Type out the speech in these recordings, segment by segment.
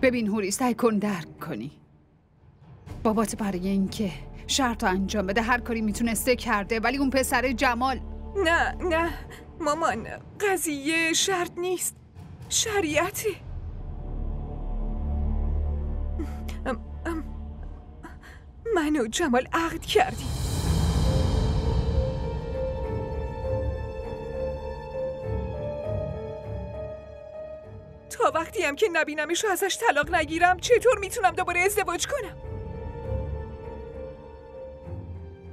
ببین هوری، سعی کن درک کنی. بابات برای اینکه شرط رو انجام بده هر کاری میتونسته کرده، ولی اون پسر جمال. نه مامان، قضیه شرط نیست، شریعته. من و جمال عقد کردیم. تا وقتی هم که نبینمش و ازش طلاق نگیرم چطور میتونم دوباره ازدواج کنم؟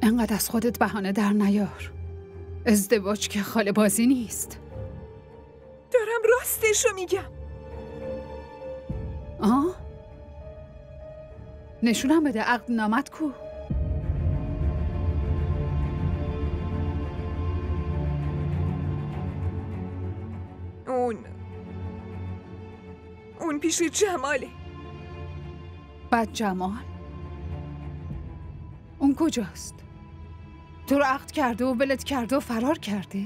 انقدر از خودت بهانه در نیار. ازدواج که خاله بازی نیست. دارم راستشو میگم. نشونم بده عقد نامت کو. اون پیش جماله. بعد جمال؟ اون کجاست؟ تو رو عقد کرده و ولت کرده و فرار کرده؟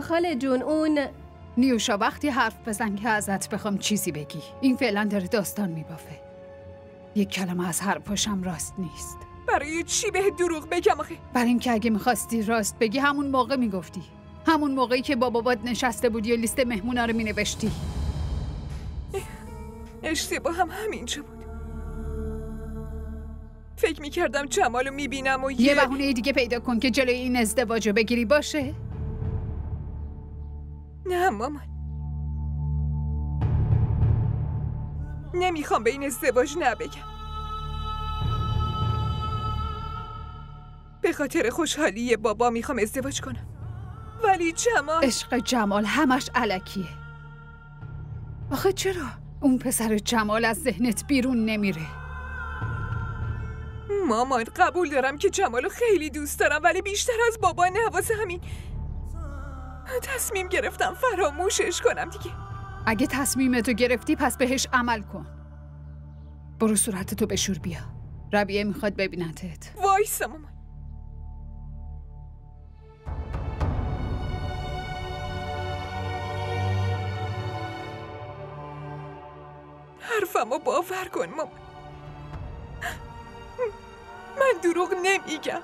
خاله جون اون... نیوشا وقتی حرف بزن که ازت بخوام چیزی بگی. این فعلا داره داستان میبافه. یک کلمه از حرفاشم راست نیست. برای چی به دروغ بگم آخه؟ برای اینکه اگه میخواستی راست بگی همون موقع میگفتی. همون موقعی که با بابات نشسته بودی و لیست مهمونا رو مینوشتی. اشتباه هم همینجا بود. فکر میکردم جمالو میبینم و یه بهونه دیگه پیدا کن که جلوی این ازدواجو بگیری باشه؟ نه مامان، نمیخوام به این ازدواج نبگم. به خاطر خوشحالی بابا میخوام ازدواج کنم. ولی جمال... عشق جمال همش الکیه. آخه چرا اون پسر جمال از ذهنت بیرون نمیره؟ مامان قبول دارم که جمالو خیلی دوست دارم، ولی بیشتر از بابا نه. واسه همین تصمیم گرفتم فراموشش کنم دیگه. اگه تصمیمتو گرفتی پس بهش عمل کن. برو صورتتو بشور بیا. ربیه میخواد ببینتت. وایسا مامان. حرفمو باور کن مامان. من دروغ نمیگم.